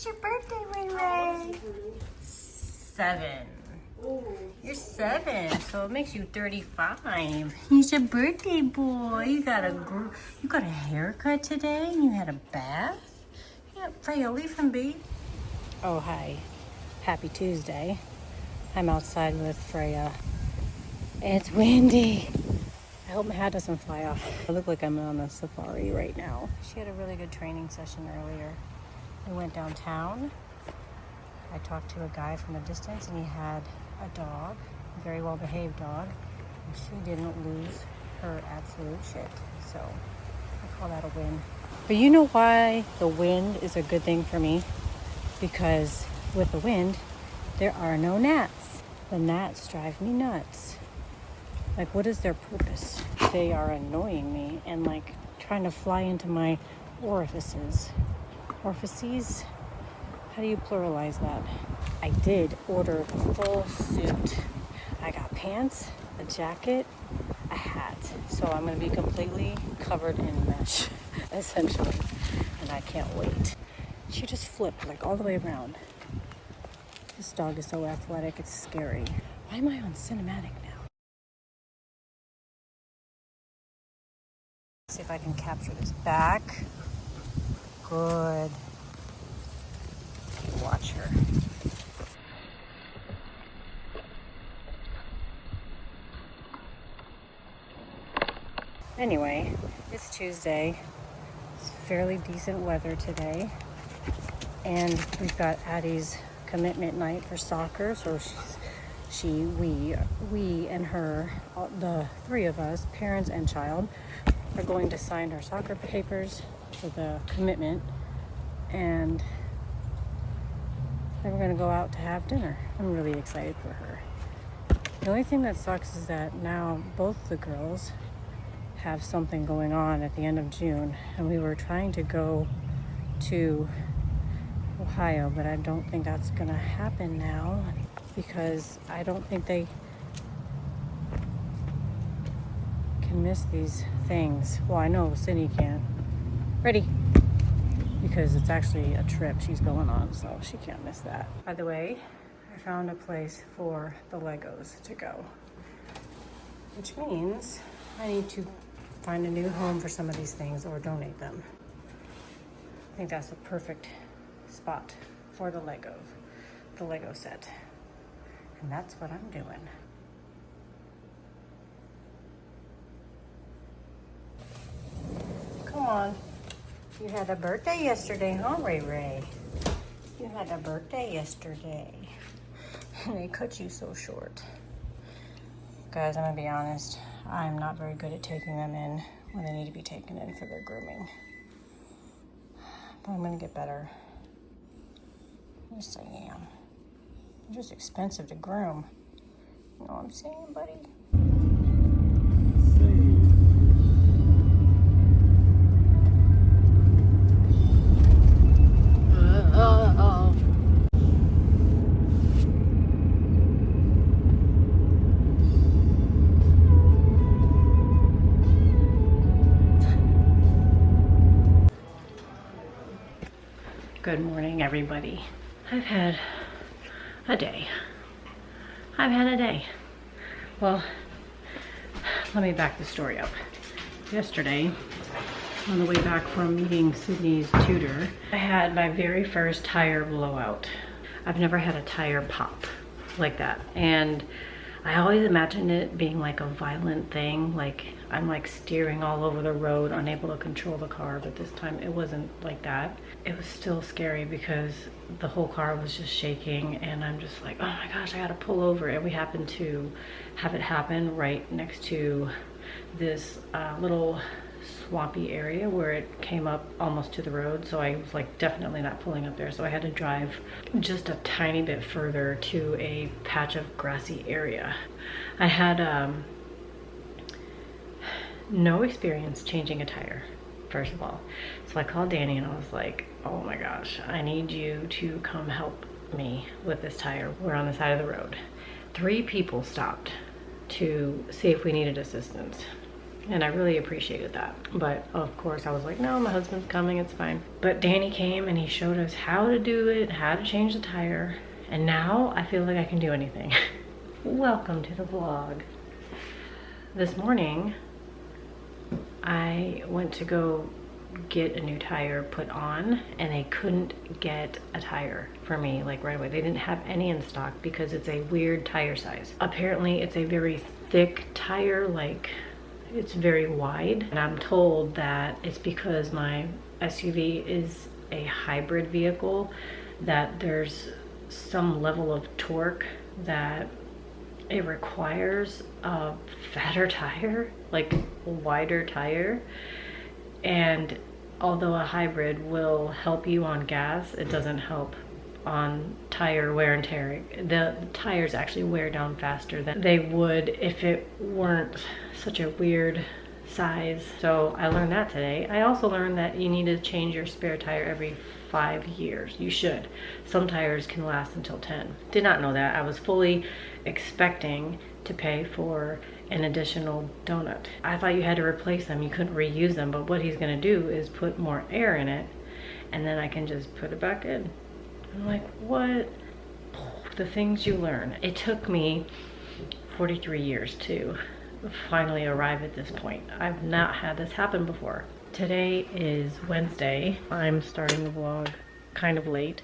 It's your birthday, Ray Ray. 7. You're 7, so it makes you 35. He's your birthday boy. You got a haircut today, and you had a bath. Yeah, Freya, leave him be. Oh, hi. Happy Tuesday. I'm outside with Freya. It's windy. I hope my hat doesn't fly off. I look like I'm on a safari right now. She had a really good training session earlier. We went downtown. I talked to a guy from a distance, and he had a dog, a very well-behaved dog, and she didn't lose her absolute shit. So I call that a win. But you know why the wind is a good thing for me? Because with the wind, there are no gnats. The gnats drive me nuts. Like, what is their purpose? They are annoying me and like trying to fly into my orifices. Orifices? How do you pluralize that? I did order a full suit. I got pants, a jacket, a hat. So I'm gonna be completely covered in mesh, essentially. And I can't wait. She just flipped like all the way around. This dog is so athletic, it's scary. Why am I on cinematic now? See if I can capture this back. Good. Watch her. Anyway, it's Tuesday. It's fairly decent weather today. And we've got Addie's commitment night for soccer. So we and her, the three of us, parents and child, are going to sign her soccer papers for the commitment. And then we're going to go out to have dinner. I'm really excited for her. The only thing that sucks is that now both the girls have something going on at the end of June, and we were trying to go to Ohio, but I don't think that's going to happen now because I don't think they can miss these things. Well, I know Sydney can't. Ready? Because it's actually a trip she's going on, so she can't miss that. By the way, I found a place for the Legos to go, which means I need to find a new home for some of these things or donate them. I think that's the perfect spot for the Lego set. And that's what I'm doing. Come on. You had a birthday yesterday, huh, Ray Ray? You had a birthday yesterday. And they cut you so short. Guys, I'm gonna be honest. I'm not very good at taking them in when they need to be taken in for their grooming. But I'm gonna get better. Yes, I am. They're just expensive to groom. You know what I'm saying, buddy? Good morning, everybody. I've had a day. Well, let me back the story up. Yesterday, on the way back from meeting Sydney's tutor, I had my very first tire blowout. I've never had a tire pop like that. And I always imagined it being like a violent thing, like I'm like steering all over the road, unable to control the car, but this time it wasn't like that. It was still scary because the whole car was just shaking and I'm just like, oh my gosh, I gotta pull over. And we happened to have it happen right next to this little swampy area where it came up almost to the road, so I was like definitely not pulling up there, so I had to drive just a tiny bit further to a patch of grassy area. I had no experience changing a tire, first of all, so I called Danny and I was like, oh my gosh, I need you to come help me with this tire. We're on the side of the road. 3 people stopped to see if we needed assistance. And I really appreciated that. But of course I was like, no, my husband's coming, it's fine. But Danny came and he showed us how to do it, how to change the tire. And now I feel like I can do anything. Welcome to the vlog. This morning, I went to go get a new tire put on and they couldn't get a tire for me like right away. They didn't have any in stock because it's a weird tire size. Apparently it's a very thick tire, like it's very wide, and I'm told that it's because my SUV is a hybrid vehicle, that there's some level of torque that it requires a fatter tire, like a wider tire. And although a hybrid will help you on gas, it doesn't help on tire wear and tear. The tires actually wear down faster than they would if it weren't such a weird size. So I learned that today. I also learned that you need to change your spare tire every 5 years. You should. Some tires can last until 10. Did not know that. I was fully expecting to pay for an additional donut. I thought you had to replace them. You couldn't reuse them, but what he's gonna do is put more air in it and then I can just put it back in. I'm like, what? The things you learn. It took me 43 years to finally arrive at this point. I've not had this happen before. Today is Wednesday. I'm starting the vlog kind of late.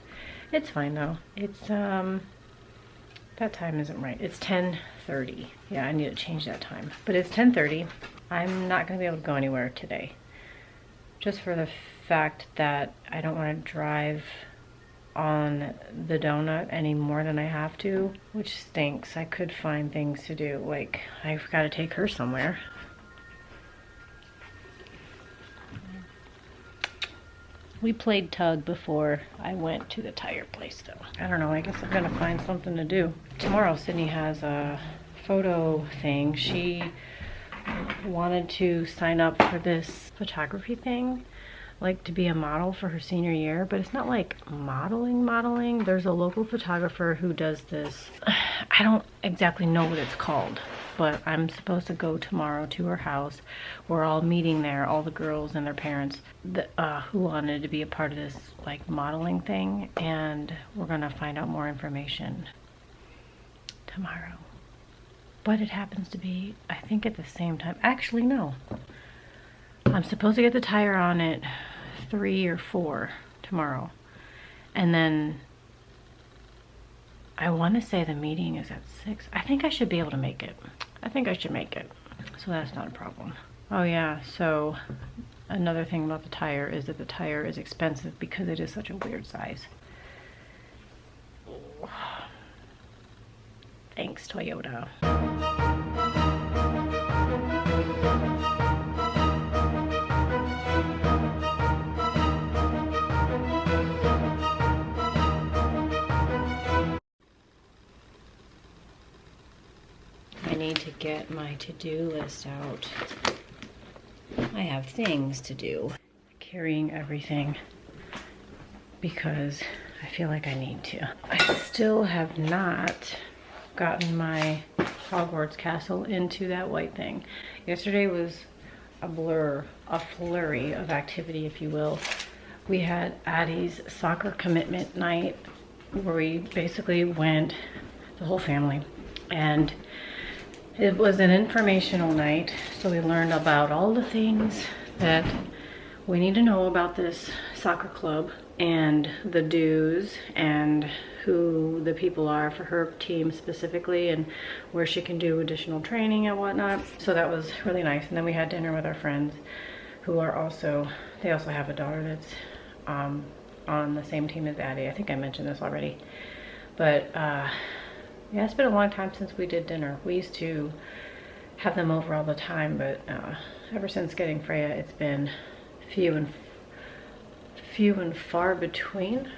It's fine though. It's that time isn't right. It's 10:30. Yeah, I need to change that time. But it's 10:30. I'm not gonna be able to go anywhere today. Just for the fact that I don't want to drive on the donut any more than I have to, which stinks. I could find things to do. Like, I've got to take her somewhere. We played tug before I went to the tire place though. I don't know, I guess I'm gonna find something to do. Tomorrow Sydney has a photo thing. She wanted to sign up for this photography thing, like to be a model for her senior year, but it's not like modeling. There's a local photographer who does this. I don't exactly know what it's called, but I'm supposed to go tomorrow to her house. We're all meeting there, all the girls and their parents who wanted to be a part of this like modeling thing, and we're gonna find out more information tomorrow. But it happens to be, I think, at the same time. Actually, no. I'm supposed to get the tire on at 3 or 4 tomorrow. And then I want to say the meeting is at 6. I think I should be able to make it. I think I should make it. So that's not a problem. Oh yeah, so another thing about the tire is that the tire is expensive because it is such a weird size. Thanks, Toyota. I need to get my to-do list out. I have things to do. Carrying everything because I feel like I need to. I still have not gotten my Hogwarts castle into that white thing. Yesterday was a blur, a flurry of activity, if you will. We had Addie's soccer commitment night where we basically went, the whole family, and it was an informational night, so we learned about all the things that we need to know about this soccer club and the dues and who the people are for her team specifically and where she can do additional training and whatnot. So that was really nice. And then we had dinner with our friends who are also, they also have a daughter that's on the same team as Addie. I think I mentioned this already. But yeah, it's been a long time since we did dinner. We used to have them over all the time, but ever since getting Freya, it's been few and far between.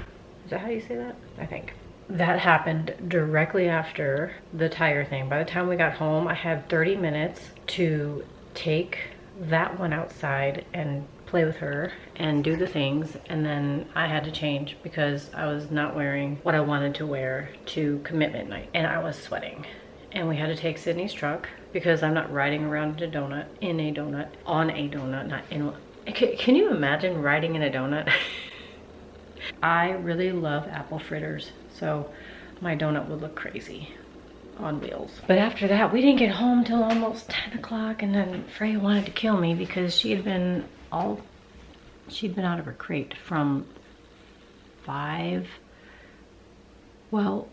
Is that how you say that? I think. That happened directly after the tire thing. By the time we got home, I had 30 minutes to take that one outside and play with her and do the things, and then I had to change because I was not wearing what I wanted to wear to commitment night and I was sweating. And we had to take Sydney's truck because I'm not riding around in a donut, on a donut, not in one. Can you imagine riding in a donut? I really love apple fritters, so my donut would look crazy on wheels. But after that, we didn't get home till almost 10 o'clock, and then Freya wanted to kill me because she'd been out of her crate from 5. Well,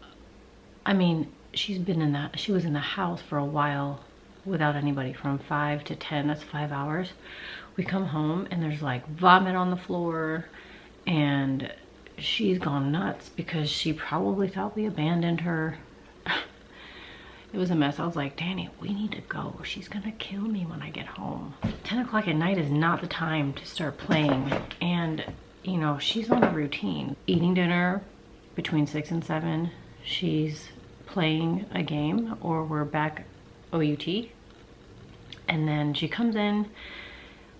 I mean, she was in the house for a while without anybody from 5 to 10, that's 5 hours. We come home and there's like vomit on the floor, and she's gone nuts because she probably thought we abandoned her. It was a mess. I was like, Danny, we need to go. She's gonna kill me when I get home. 10 o'clock at night is not the time to start playing. And, you know, she's on a routine. Eating dinner between 6 and 7. She's playing a game, or we're back OUT. And then she comes in.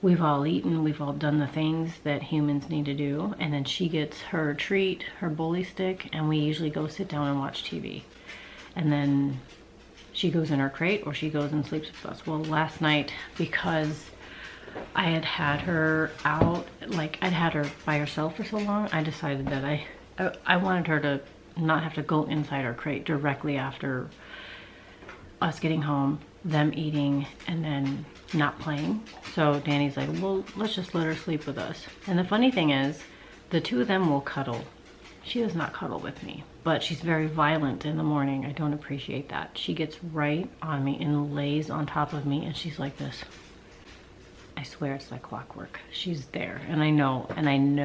We've all eaten. We've all done the things that humans need to do. And then she gets her treat, her bully stick, and we usually go sit down and watch TV. And then she goes in her crate, or she goes and sleeps with us. Well, last night, because I had her out, like I'd had her by herself for so long, I decided that I wanted her to not have to go inside her crate directly after us getting home, them eating, and then not playing. So Danny's like, well, let's just let her sleep with us. And the funny thing is, the two of them will cuddle. She does not cuddle with me, but she's very violent in the morning. I don't appreciate that. She gets right on me and lays on top of me, and she's like this. I swear it's like clockwork. She's there, and I know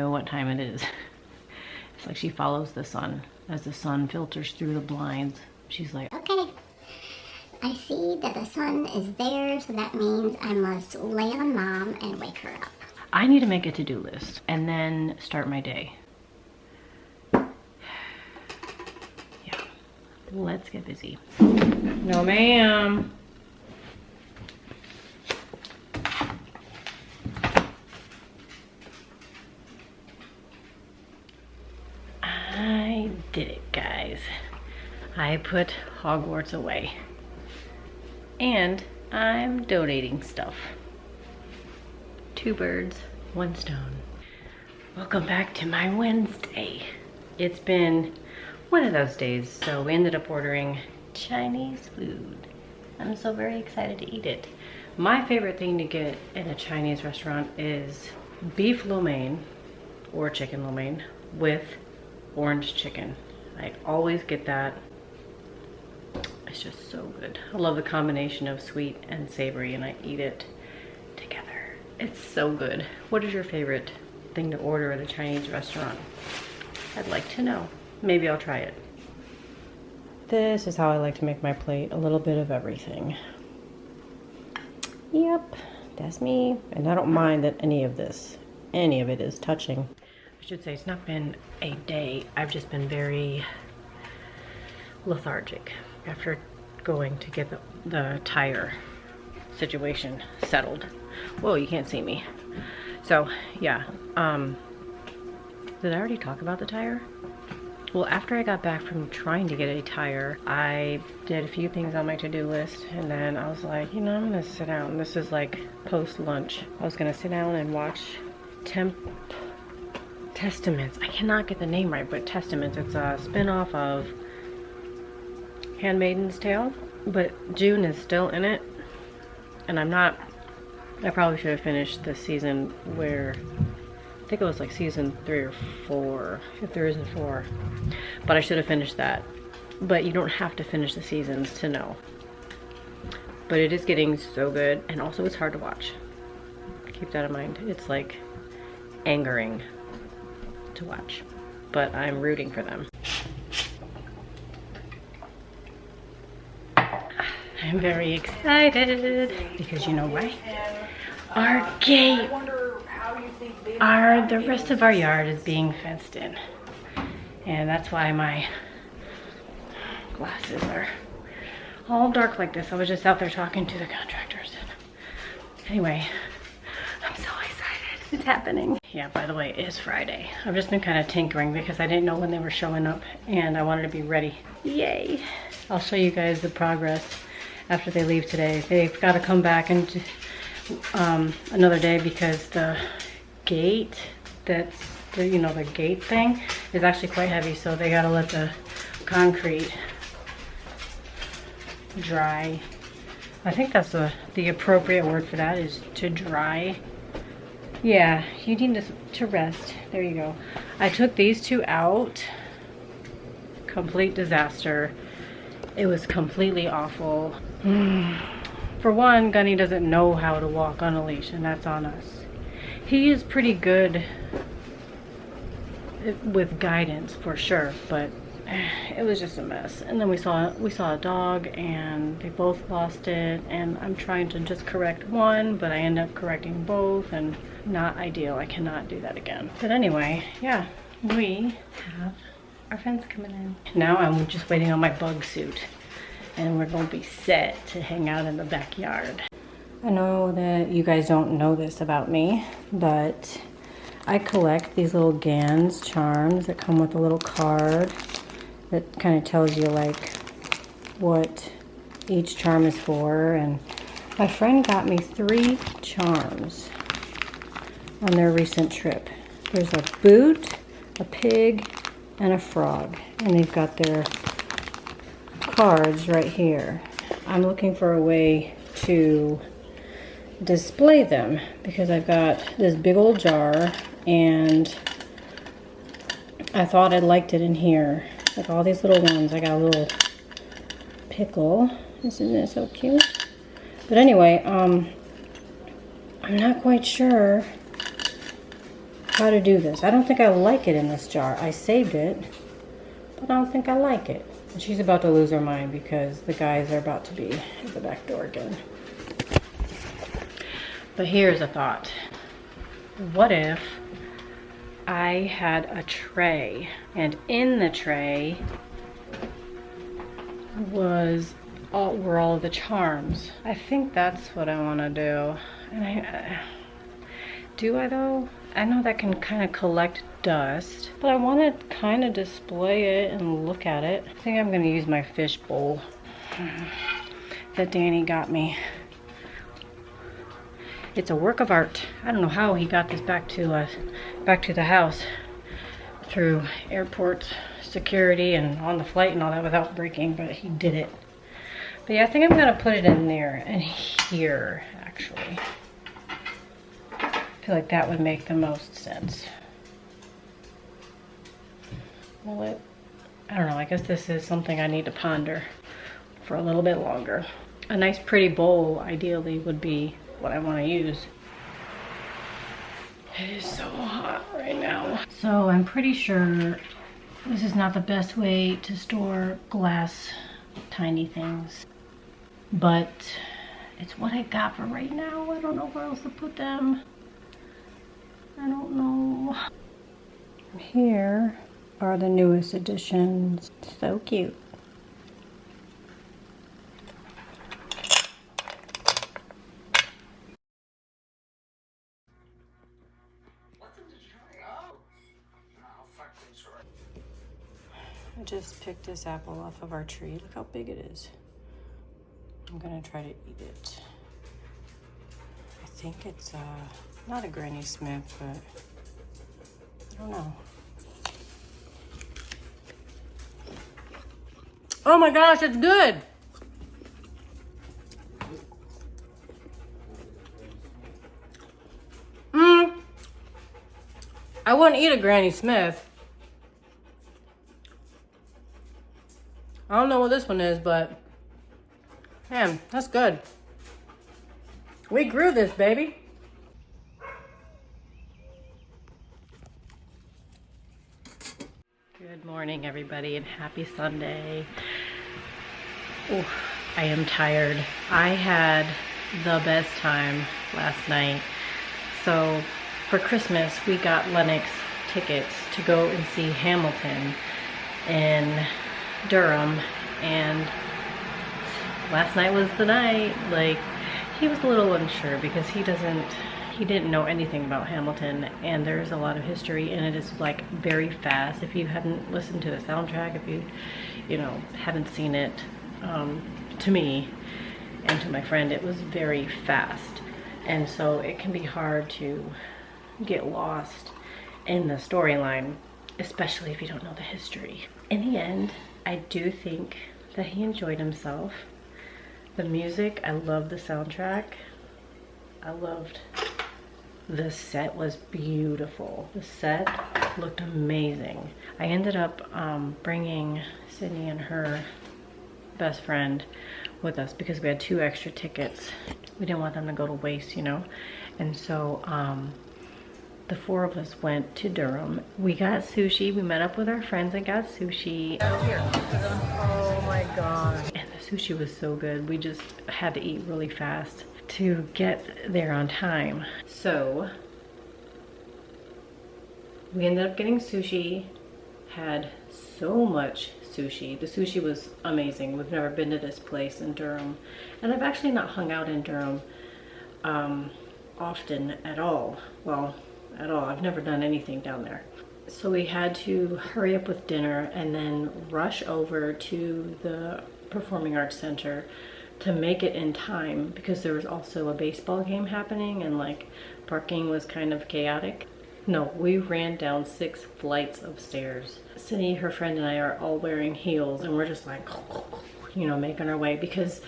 what time it is. It's like she follows the sun. As the sun filters through the blinds, she's like, okay, I see that the sun is there, so that means I must lay on mom and wake her up. I need to make a to-do list and then start my day. Let's get busy. No, ma'am. I did it, guys. I put Hogwarts away. And I'm donating stuff. 2 birds, 1 stone. Welcome back to my Wednesday. It's been one of those days, so we ended up ordering Chinese food. I'm so very excited to eat it. My favorite thing to get in a Chinese restaurant is beef lo mein or chicken lo mein with orange chicken. I always get that. It's just so good. I love the combination of sweet and savory, and I eat it together. It's so good. What is your favorite thing to order at a Chinese restaurant? I'd like to know. Maybe I'll try it. This is how I like to make my plate. A little bit of everything. Yep, that's me. And I don't mind that any of it is touching. I should say it's not been a day. I've just been very lethargic after going to get the tire situation settled. Whoa, you can't see me. So, yeah. Did I already talk about the tire? Well, after I got back from trying to get a tire, I did a few things on my to-do list, and then I was like, you know, I'm gonna sit down. This is like post-lunch. I was gonna sit down and watch Testaments. I cannot get the name right, but Testaments. It's a spin-off of Handmaid's Tale, but June is still in it, and I probably should have finished the season where, I think it was like season 3 or 4, if there isn't 4. But I should have finished that. But you don't have to finish the seasons to know. But it is getting so good, and also it's hard to watch. Keep that in mind. It's like angering to watch. But I'm rooting for them. I'm very excited because you know why? Our gate, the rest of our yard is being fenced in. And that's why my glasses are all dark like this. I was just out there talking to the contractors. Anyway, I'm so excited. It's happening. Yeah, by the way, it is Friday. I've just been kind of tinkering because I didn't know when they were showing up and I wanted to be ready. Yay! I'll show you guys the progress after they leave today. They've got to come back and another day because the gate that's the, you know, the gate thing is actually quite heavy, so they got to let the concrete dry. I think that's the appropriate word for that, is to dry. Yeah, you need to rest. There you go. I took these two out. Complete disaster. It was completely awful. For one, Gunny doesn't know how to walk on a leash, and that's on us. He is pretty good with guidance for sure, but it was just a mess. And then we saw a dog, and they both lost it, and I'm trying to just correct one, but I end up correcting both, and not ideal. I cannot do that again. But anyway, yeah, we have our friends coming in. Now I'm just waiting on my bug suit, and we're gonna be set to hang out in the backyard. I know that you guys don't know this about me, but I collect these little Gans charms that come with a little card that kind of tells you like what each charm is for. And my friend got me 3 charms on their recent trip. There's a boot, a pig, and a frog, and they've got their cards right here. I'm looking for a way to display them because I've got this big old jar, and I thought I liked it in here. Like all these little ones. I got a little pickle. Isn't it so cute? But anyway, I'm not quite sure how to do this. I don't think I like it in this jar. I saved it, but I don't think I like it. And she's about to lose her mind because the guys are about to be at the back door again. But here's a thought. What if I had a tray, and in the tray were all the charms? I think that's what I want to do. And do I though? I know that can kind of collect dust, but I want to kind of display it and look at it. I think I'm going to use my fish bowl that Danny got me. It's a work of art. I don't know how he got this back to the house through airport security and on the flight and all that without breaking, but he did it. But yeah, I think I'm gonna put it in there and here, actually. I feel like that would make the most sense. Well, I don't know, I guess this is something I need to ponder for a little bit longer. A nice pretty bowl, ideally, would be what I want to use. It is so hot right now. So I'm pretty sure this is not the best way to store glass tiny things, but it's what I got for right now. I don't know where else to put them. I don't know. Here are the newest additions. So cute. I just picked this apple off of our tree. Look how big it is. I'm gonna try to eat it. I think it's not a Granny Smith, but I don't know. Oh my gosh, it's good! I wouldn't eat a Granny Smith. I don't know what this one is, but man, that's good. We grew this, baby. Good morning, everybody, and happy Sunday. Oh, I am tired. I had the best time last night. So for Christmas, we got Lennox tickets to go and see Hamilton in Durham, and last night was the night. Like, he was a little unsure because he didn't know anything about Hamilton, and there's a lot of history, and it is like very fast. If you hadn't listened to the soundtrack, if you know, haven't seen it, to me, and to my friend, it was very fast. And so it can be hard to get lost in the storyline, especially if you don't know the history. In the end, I do think that he enjoyed himself. The music, I loved the soundtrack. I loved the set, was beautiful. The set looked amazing. I ended up bringing Sydney and her best friend with us because we had 2 extra tickets. We didn't want them to go to waste, you know? And so the 4 of us went to Durham. We got sushi. We met up with our friends and got sushi. Oh my god. And the sushi was so good. We just had to eat really fast to get there on time. So we ended up getting sushi, had so much sushi. The sushi was amazing. We've never been to this place in Durham, and I've actually not hung out in Durham often at all. Well, at all. I've never done anything down there. So we had to hurry up with dinner and then rush over to the Performing Arts Center to make it in time because there was also a baseball game happening and like parking was kind of chaotic. No, we ran down 6 flights of stairs. Sydney, her friend, and I are all wearing heels and we're just like, you know, making our way because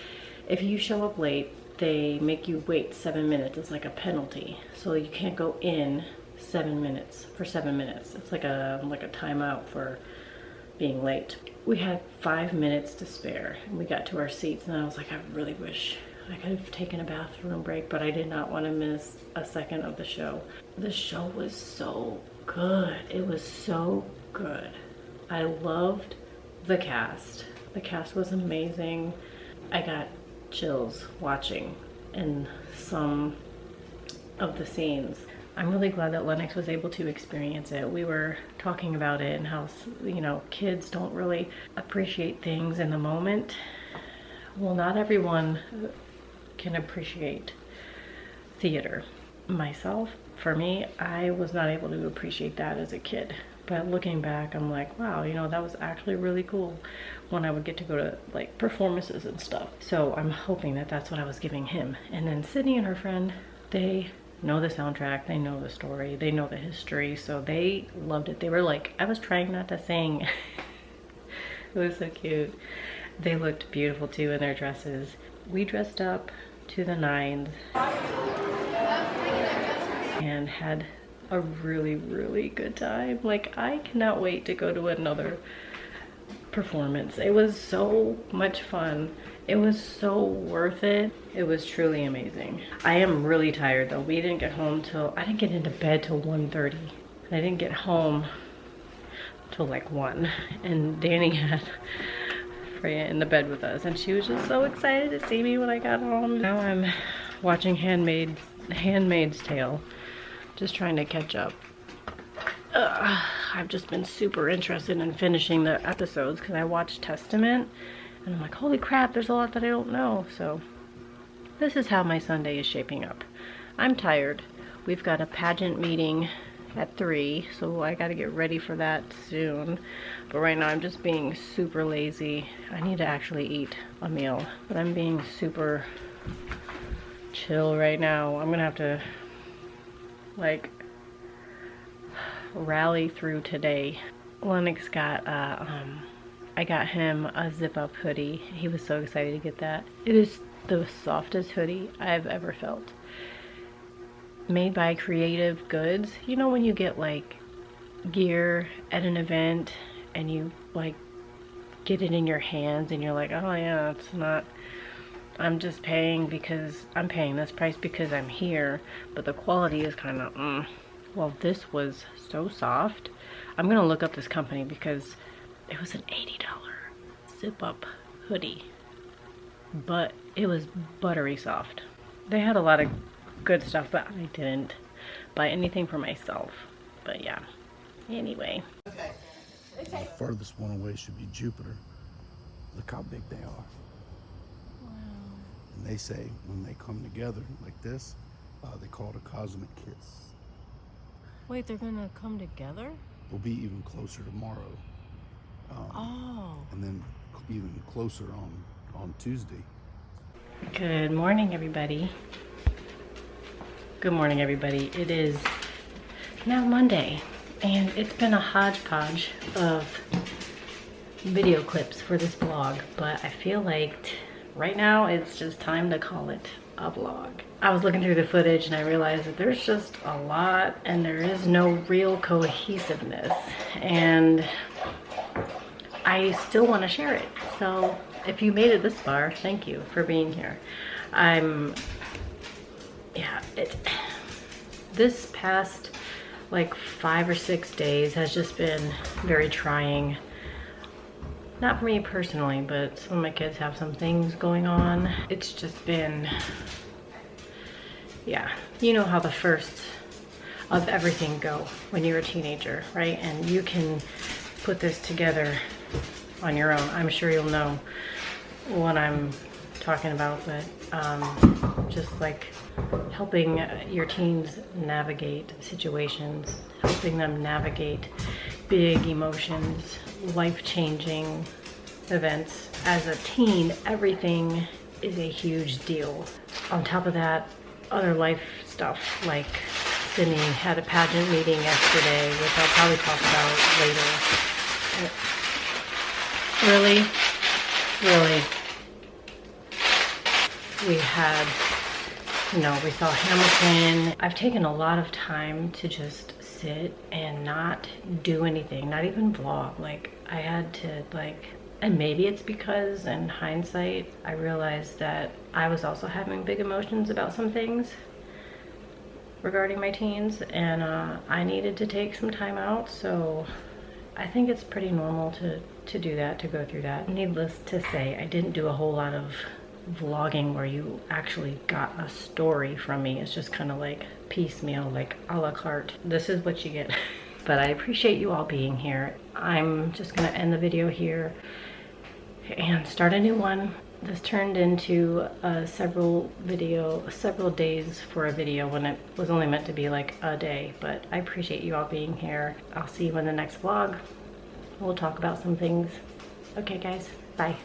if you show up late, they make you wait 7 minutes. It's like a penalty. So you can't go in 7 minutes for 7 minutes. It's like a timeout for being late. We had 5 minutes to spare and we got to our seats and I was like, I really wish I could have taken a bathroom break, but I did not want to miss a second of the show. The show was so good. It was so good. I loved the cast. The cast was amazing. I got chills watching in some of the scenes. I'm really glad that Lennox was able to experience it. We were talking about it and how, you know, kids don't really appreciate things in the moment. Well, not everyone can appreciate theater. Myself, for me, I was not able to appreciate that as a kid. But looking back, I'm like, wow, you know, that was actually really cool when I would get to go to like performances and stuff. So I'm hoping that that's what I was giving him. And then Sydney and her friend, they know the soundtrack, they know the story, they know the history, so they loved it. They were like, I was trying not to sing. It was so cute. They looked beautiful too in their dresses. We dressed up to the nines and had a really, really good time. Like, I cannot wait to go to another performance. It was so much fun. It was so worth it. It was truly amazing. I am really tired though. We didn't get home till, I didn't get into bed till 1:30. I didn't get home till like 1. And Danny had Freya in the bed with us and she was just so excited to see me when I got home. Now I'm watching Handmaid's Tale. Just trying to catch up. I've just been super interested in finishing the episodes because I watched Testament and I'm like, holy crap, there's a lot that I don't know. So this is how my Sunday is shaping up. I'm tired. We've got a pageant meeting at 3, so I got to get ready for that soon. But right now I'm just being super lazy. I need to actually eat a meal, but I'm being super chill right now. I'm gonna have to like rally through today. Lennox got I got him a zip-up hoodie. He was so excited to get that. It is the softest hoodie I've ever felt. Made by Creative Goods. You know when you get like gear at an event and you like get it in your hands and you're like, oh yeah, it's not, I'm just paying because I'm paying this price because I'm here, but the quality is kind of well, this was so soft. I'm gonna look up this company because it was an $80 zip-up hoodie, but it was buttery soft. They had a lot of good stuff, but I didn't buy anything for myself. But yeah, anyway. The furthest one away should be Jupiter. Look how big they are. Wow. And they say when they come together like this, they call it a cosmic kiss. Wait, they're gonna come together? We'll be even closer tomorrow. Oh. And then even closer on Tuesday. Good morning, everybody. Good morning, everybody. It is now Monday, and it's been a hodgepodge of video clips for this vlog, but I feel like right now it's just time to call it a vlog. I was looking through the footage and I realized that there's just a lot and there is no real cohesiveness, and I still want to share it. So if you made it this far, thank you for being here. This past like 5 or 6 days has just been very trying. Not for me personally, but some of my kids have some things going on. It's just been, yeah, you know how the first of everything go when you're a teenager, right? And you can put this together on your own. I'm sure you'll know what I'm talking about, but just like helping your teens navigate situations, helping them navigate big emotions, life-changing events. As a teen, everything is a huge deal. On top of that, other life stuff, like Sydney had a pageant meeting yesterday, which I'll probably talk about later. Really, we had, we saw Hamilton. I've taken a lot of time to just sit and not do anything, not even vlog. Like, I had to, and maybe it's because in hindsight I realized that I was also having big emotions about some things regarding my teens, and I needed to take some time out. So I think it's pretty normal to do that, to go through that. Needless to say, I didn't do a whole lot of vlogging where you actually got a story from me. It's just kind of like piecemeal, like a la carte. This is what you get. But I appreciate you all being here. I'm just gonna end the video here and start a new one. This turned into several days for a video when it was only meant to be like a day. But I appreciate you all being here. I'll see you in the next vlog. We'll talk about some things. Okay guys, bye.